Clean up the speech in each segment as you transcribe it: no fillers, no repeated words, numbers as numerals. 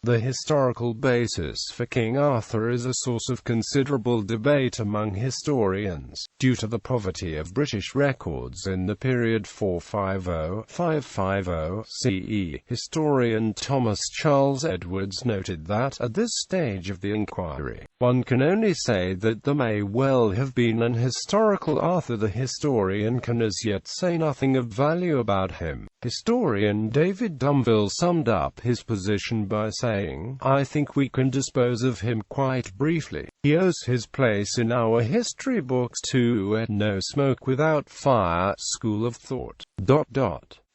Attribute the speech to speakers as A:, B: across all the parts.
A: The historical basis for King Arthur is a source of considerable debate among historians, due to the poverty of British records in the period 450–550 CE. Historian Thomas Charles Edwards noted that, at this stage of the inquiry, one can only say that there may well have been an historical Arthur. The historian can as yet say nothing of value about him. Historian David Dumville summed up his position by saying, "I think we can dispose of him quite briefly. He owes his place in our history books to no smoke without fire school of thought.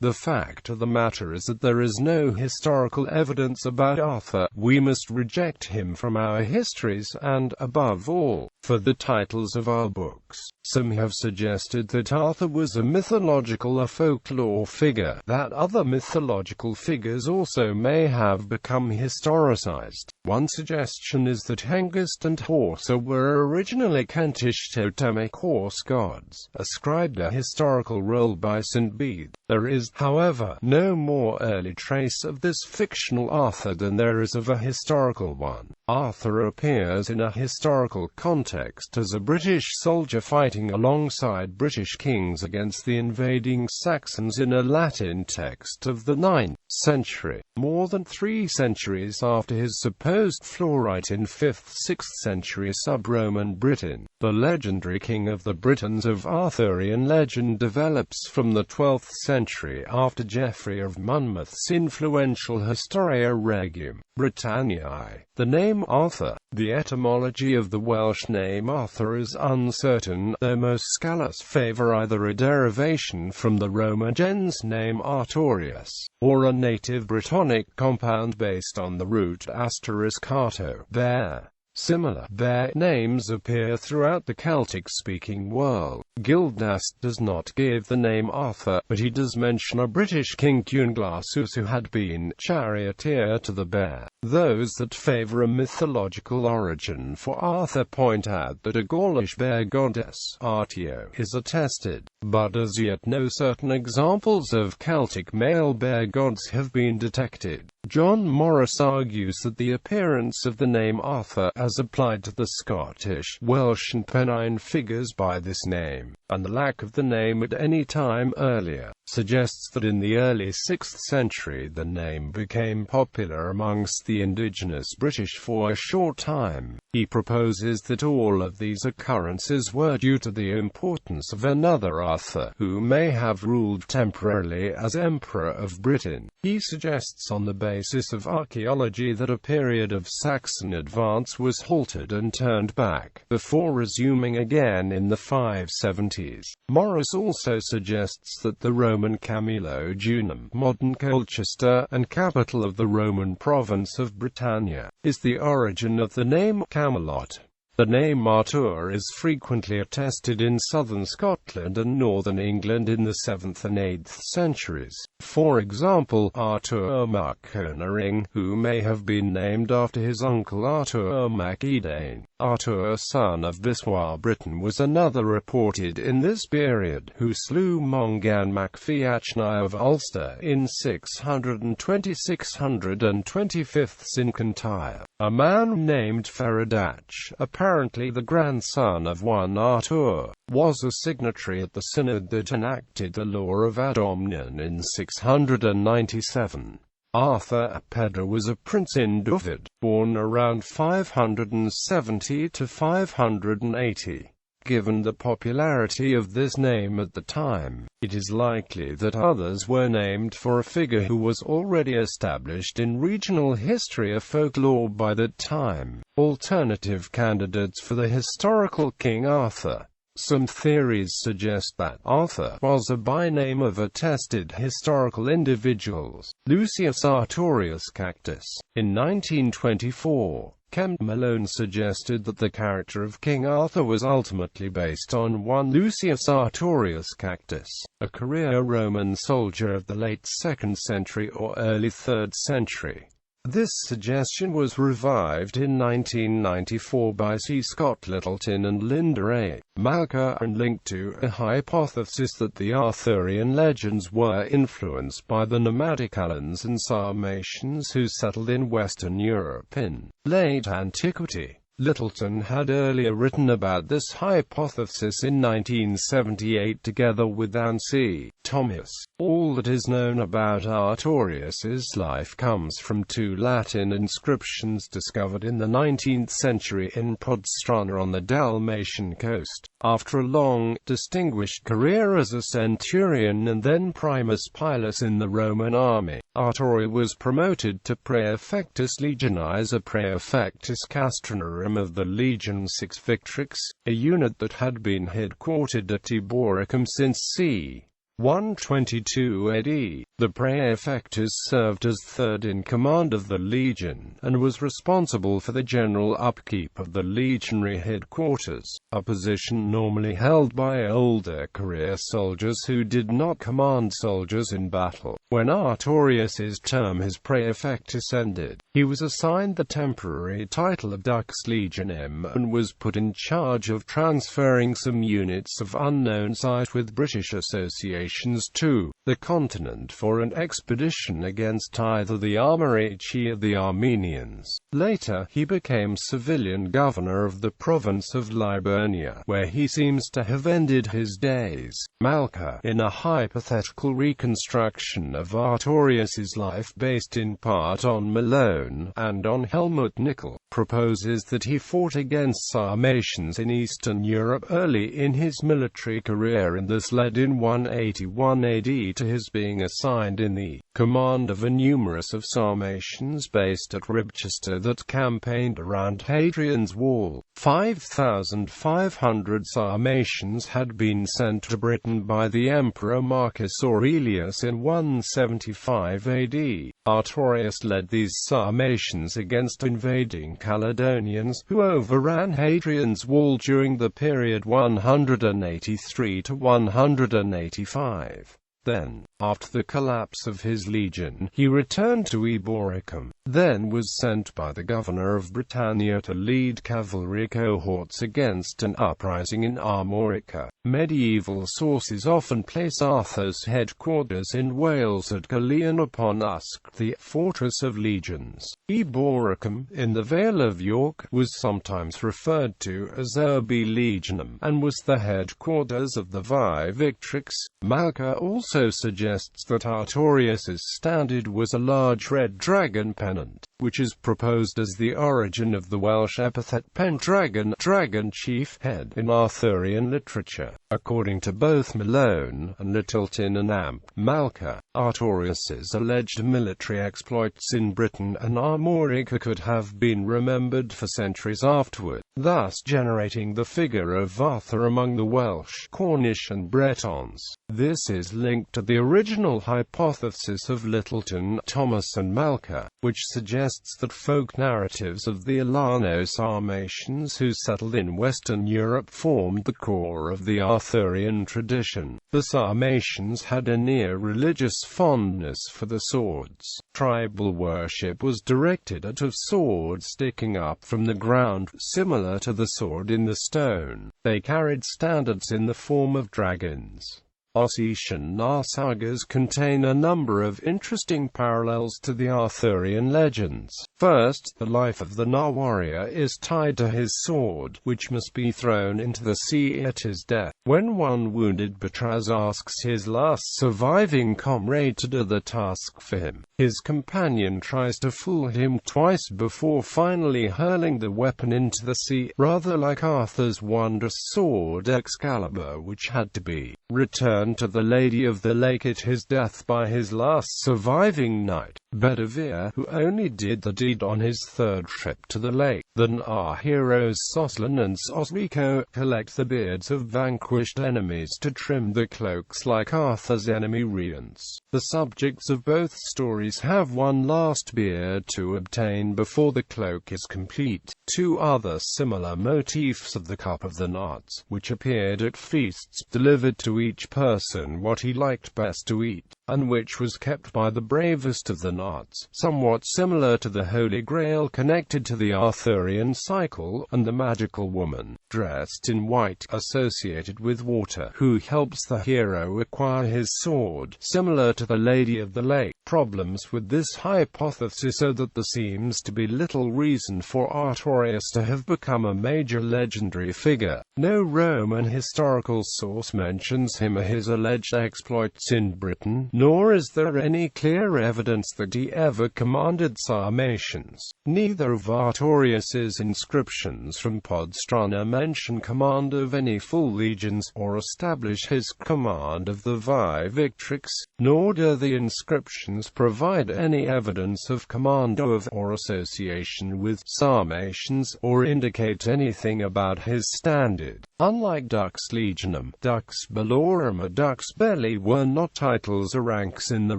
A: The fact of the matter is that there is no historical evidence about Arthur. We must reject him from our histories and, above all, for the titles of our books. Some have suggested that Arthur was a mythological or folklore figure, that other mythological figures also may have become historicized. One suggestion is that Hengist and Horsa were originally Kentish totemic horse gods, ascribed a historical role by St. Bede. There is, however, no more early trace of this fictional Arthur than there is of a historical one. Arthur appears in a historical context as a British soldier fighting alongside British kings against the invading Saxons in a Latin text of the 9th century, more than 3 centuries after his supposed flight in 5th–6th century sub-Roman Britain. The legendary king of the Britons of Arthurian legend develops from the 12th century after Geoffrey of Monmouth's influential Historia Regum Britanniae. The name Arthur. The etymology of the Welsh name Arthur is uncertain, though most scholars favour either a derivation from the Roman gens name Artorius, or a native Brittonic compound based on the root *arto, bear. Similar bear names appear throughout the Celtic-speaking world. Gildas does not give the name Arthur, but he does mention a British king Cunglasus who had been charioteer to the bear. Those that favour a mythological origin for Arthur point out that a Gaulish bear goddess, Artio, is attested, but as yet no certain examples of Celtic male bear gods have been detected. John Morris argues that the appearance of the name Arthur, as applied to the Scottish, Welsh and Pennine figures by this name, and the lack of the name at any time earlier, suggests that in the early 6th century the name became popular amongst the indigenous British for a short time. He proposes that all of these occurrences were due to the importance of another Arthur, who may have ruled temporarily as Emperor of Britain. He suggests on the basis of archaeology that a period of Saxon advance was halted and turned back, before resuming again in the 570s. Morris also suggests that the Roman Camullo Junum, modern Colchester, and capital of the Roman province of Britannia, is the origin of the name Camelot. The name Arthur is frequently attested in southern Scotland and northern England in the 7th and 8th centuries. For example, Arthur mac Conaing, who may have been named after his uncle Arthur mac Edain. Arthur, son of Biswa Britain, was another reported in this period, who slew Mongan mac Fiachnai of Ulster in 620–625 in Kintyre. A man named Feradach, apparently the grandson of one Arthur, was a signatory at the synod that enacted the law of Adomnion in 697. Arthur ap Pedra was a prince in Dyfed, born around 570 to 580. Given the popularity of this name at the time, it is likely that others were named for a figure who was already established in regional history or folklore by that time. Alternative candidates for the historical King Arthur. Some theories suggest that Arthur was a byname of attested historical individuals. Lucius Artorius Cactus. In 1924, Kemp Malone suggested that the character of King Arthur was ultimately based on one Lucius Artorius Cactus, a career Roman soldier of the late 2nd century or early 3rd century. This suggestion was revived in 1994 by C. Scott Littleton and Linda A. Malka, and linked to a hypothesis that the Arthurian legends were influenced by the nomadic Alans and Sarmatians who settled in Western Europe in late antiquity. Littleton had earlier written about this hypothesis in 1978 together with Anne C. Thomas. All that is known about Artorius's life comes from two Latin inscriptions discovered in the 19th century in Podstrana on the Dalmatian coast. After a long, distinguished career as a centurion and then primus pilus in the Roman army, Artori was promoted to praefectus legionis, a praefectus castrionorum of the Legion VI Victrix, a unit that had been headquartered at Eboracum since c. 122 AD. The praefectus served as third in command of the legion, and was responsible for the general upkeep of the legionary headquarters, a position normally held by older career soldiers who did not command soldiers in battle. When Artorius's term as praefectus ended, he was assigned the temporary title of Dux Legionem, and was put in charge of transferring some units of unknown size with British associations to the continent for an expedition against either the Armorici or the Armenians. Later, he became civilian governor of the province of Liburnia, where he seems to have ended his days. Malka, in a hypothetical reconstruction of Artorius's life based in part on Malone and on Helmut Nickel, proposes that he fought against Sarmatians in Eastern Europe early in his military career, and this led in 181 AD to his being assigned in the command of a numerous of Sarmatians based at Ribchester that campaigned around Hadrian's Wall. 5,500 Sarmatians had been sent to Britain by the Emperor Marcus Aurelius in 175 AD. Artorius led these Sarmatians against invading Caledonians, who overran Hadrian's Wall during the period 183 to 185. Then, after the collapse of his legion, he returned to Eboracum, then was sent by the governor of Britannia to lead cavalry cohorts against an uprising in Armorica. Medieval sources often place Arthur's headquarters in Wales at Caerleon upon Usk, the fortress of legions. Eboracum, in the Vale of York, was sometimes referred to as Urbi Legionum, and was the headquarters of the Vi Victrix. Malka also suggests that Artorius's standard was a large red dragon pennant, which is proposed as the origin of the Welsh epithet Pendragon, dragon chief head, in Arthurian literature. According to both Malone and Littleton and Amp. Malka, Artorius's alleged military exploits in Britain and Armorica could have been remembered for centuries afterward, thus generating the figure of Arthur among the Welsh, Cornish and Bretons. This is linked to the original hypothesis of Littleton, Thomas and Malka, which suggests that folk narratives of the Alano-Sarmatians who settled in Western Europe formed the core of the Arthurian tradition. The Sarmatians had a near-religious fondness for the swords. Tribal worship was directed at a sword sticking up from the ground, similar to the sword in the stone. They carried standards in the form of dragons. Ossetian sagas contain a number of interesting parallels to the Arthurian legends. First, the life of the Nar warrior is tied to his sword, which must be thrown into the sea at his death. When one wounded Batraz asks his last surviving comrade to do the task for him, his companion tries to fool him twice before finally hurling the weapon into the sea, rather like Arthur's wondrous sword Excalibur, which had to be returned to the Lady of the Lake at his death by his last surviving knight, Bedivere, who only did the deed on his third trip to the lake. Then our heroes Soslan and Osrico collect the beards of vanquished enemies to trim the cloaks like Arthur's enemy Rience. The subjects of both stories have one last beard to obtain before the cloak is complete. Two other similar motifs of the Cup of the Nods, which appeared at feasts, delivered to each person what he liked best to eat. and which was kept by the bravest of the knights, somewhat similar to the Holy Grail connected to the Arthurian cycle, and the magical woman, dressed in white, associated with water, who helps the hero acquire his sword, similar to the Lady of the Lake. Problems with this hypothesis are that there seems to be little reason for Artorius to have become a major legendary figure. No Roman historical source mentions him or his alleged exploits in Britain, nor is there any clear evidence that he ever commanded Sarmatians. Neither of Artorius's inscriptions from Podstrana mention command of any full legions, or establish his command of the Victrix, nor do the inscriptions provide any evidence of command of or association with Sarmatians, or indicate anything about his standard. Unlike Dux Legionum, Dux Bellorum or Dux Belli were not titles or ranks in the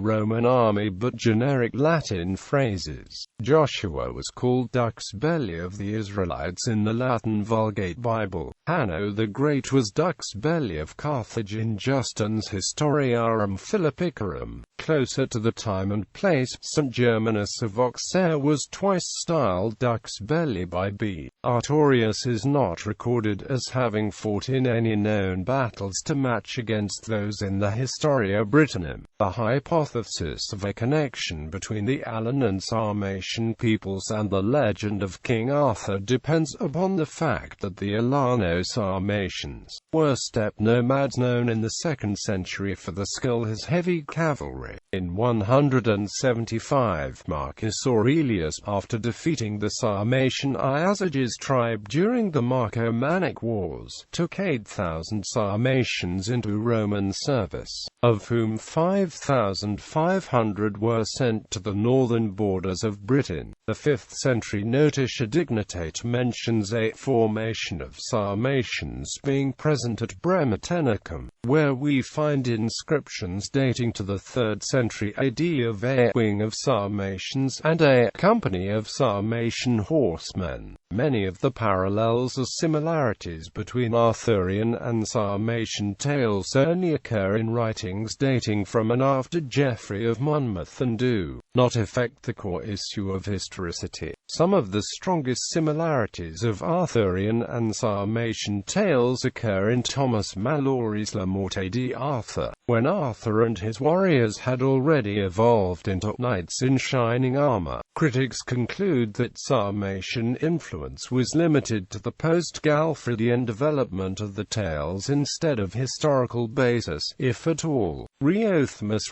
A: Roman army but generic Latin phrases. Joshua was called Dux Belli of the Israelites in the Latin Vulgate Bible. Hanno the Great was Dux Belli of Carthage in Justin's Historiarum Philippicarum. Closer to the time and place, St. Germanus of Auxerre was twice styled Dux Belli by B. Artorius is not recorded as having fought in any known battles to match against those in the Historia Brittonum. The hypothesis of a connection between the Alan and Sarmatian peoples and the legend of King Arthur depends upon the fact that the Alano-Sarmatians were steppe nomads known in the 2nd century for their skill as heavy cavalry. In 175, Marcus Aurelius, after defeating the Sarmatian Iazyges tribe during the Marcomannic Wars, took 8,000 Sarmatians into Roman service, of whom 5,500 were sent to the northern borders of Britain. The 5th century Notitia Dignitate mentions a formation of Sarmatians being present at Bremetenicum, where we find inscriptions dating to the 3rd century AD of a wing of Sarmatians and a company of Sarmatian horsemen. Many of the parallels or similarities between Arthurian and Sarmatian tales only occur in writings dating from and after Geoffrey of Monmouth and do not affect the core issue of historicity. Some of the strongest similarities of Arthurian and Sarmatian tales occur in Thomas Malory's La Morte di Arthur, when Arthur and his warriors had already evolved into knights in shining armor. Critics conclude that Sarmatian influence was limited to the post-Galfridian development of the tales instead of historical basis, if at all. Riothmus,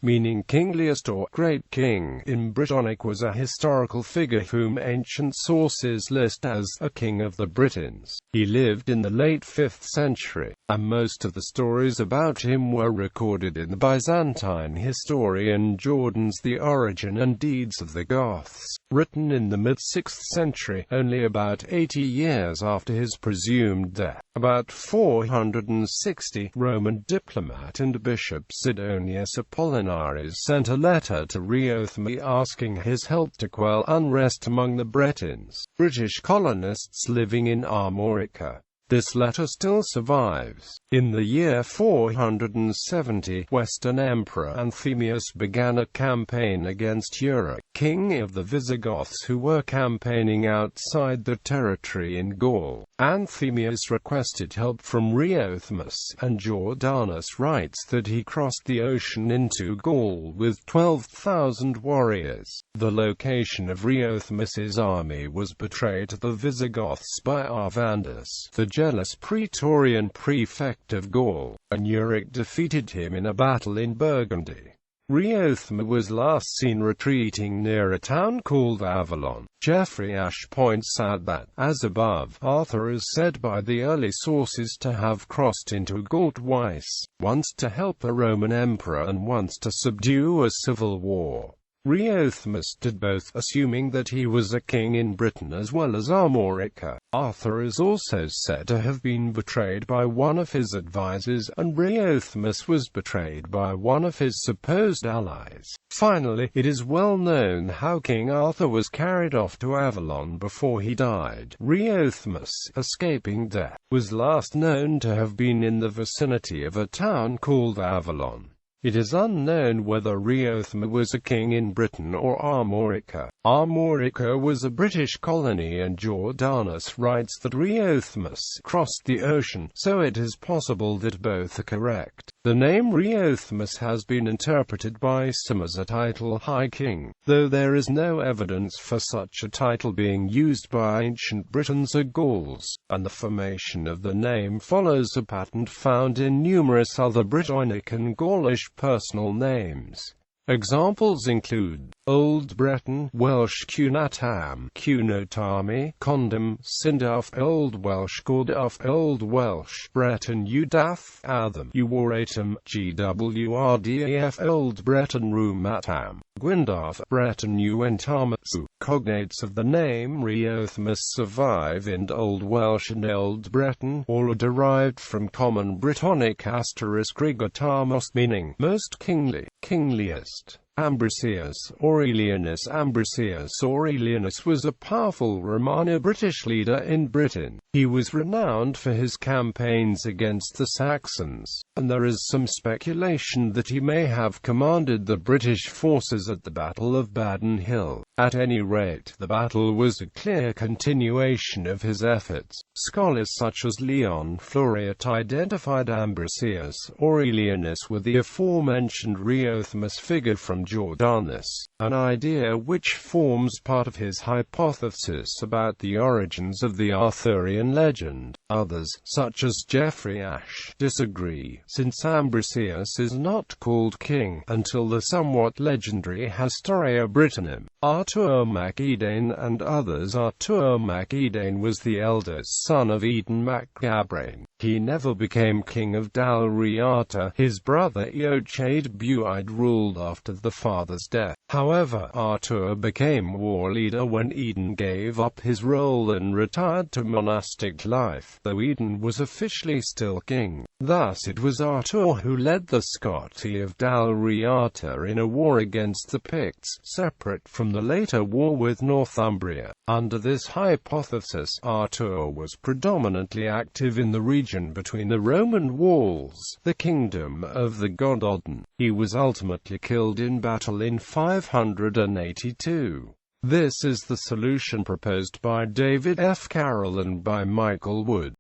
A: meaning kingliest or great king, in Brittonic was a historical figure whom ancient sources list as a king of the Britons. He lived in the late 5th century, and most of the stories about him were recorded in the Byzantine historian Jordan's The Origin and Deeds of the Goths, written in the mid-6th century, only about 80 years after his presumed death. About 460, Roman diplomat and bishop Sidonius Apollinaris sent a letter to Riothmus asking his help to quell unrest among the Bretons, British colonists living in Armorica. This letter still survives. In the year 470, Western Emperor Anthemius began a campaign against Euric, king of the Visigoths who were campaigning outside the territory in Gaul. Anthemius requested help from Riothmus, and Jordanus writes that he crossed the ocean into Gaul with 12,000 warriors. The location of Riothmus's army was betrayed to the Visigoths by Arvandus, the jealous Praetorian prefect of Gaul, and Euric defeated him in a battle in Burgundy. Riothmus was last seen retreating near a town called Avalon. Geoffrey Ashe points out that, as above, Arthur is said by the early sources to have crossed into Gaul twice, once to help a Roman emperor and once to subdue a civil war. Riothmus did both, assuming that he was a king in Britain as well as Armorica. Arthur is also said to have been betrayed by one of his advisors, and Riothmus was betrayed by one of his supposed allies. Finally, it is well known how King Arthur was carried off to Avalon before he died. Riothmus, escaping death, was last known to have been in the vicinity of a town called Avalon. It is unknown whether Riothma was a king in Britain or Armorica. Armorica was a British colony, and Jordanus writes that Riothmus crossed the ocean, so it is possible that both are correct. The name Riothmus has been interpreted by some as a title High King, though there is no evidence for such a title being used by ancient Britons or Gauls, and the formation of the name follows a pattern found in numerous other Brittonic and Gaulish personal names. Examples include Old Breton, Welsh Cunatam, Cunotami, Condom, Sindaf, Old Welsh Gordaf, Old Welsh Breton Udath, Atham, Uwaratum, Gwrdaf, Old Breton Rumatam, Gwyndarth, Breton Uentamasu. Cognates of the name Riothmus survive in Old Welsh and Old Breton, or are derived from Common Brittonic *rigotamos, meaning most kingly, kingliest. Ambrosius Aurelianus Aurelianus was a powerful Romano-British leader in Britain. He was renowned for his campaigns against the Saxons, and there is some speculation that he may have commanded the British forces at the Battle of Badon Hill. At any rate, the battle was a clear continuation of his efforts. Scholars such as Leon Floriat identified Ambrosius Aurelianus with the aforementioned Riothmus figure from Jordanus, an idea which forms part of his hypothesis about the origins of the Arthurian legend. Others, such as Geoffrey Ashe, disagree, since Ambrosius is not called king until the somewhat legendary Historia Britanum. Artur mac Edain and others. Artur mac Edain was the eldest son of Eden mac Gabrain. He never became king of Dalriata. His brother Eochaid Buaid ruled after the father's death. However, Artur became war leader when Eden gave up his role and retired to monastic life, though Eden was officially still king. Thus it was Artur who led the Scotti of Dalriata in a war against the Picts, separate from the later war with Northumbria. Under this hypothesis, Artur was predominantly active in the region between the Roman walls, the kingdom of the god Odin. He was ultimately killed in battle in 582. This is the solution proposed by David F. Carroll and by Michael Wood.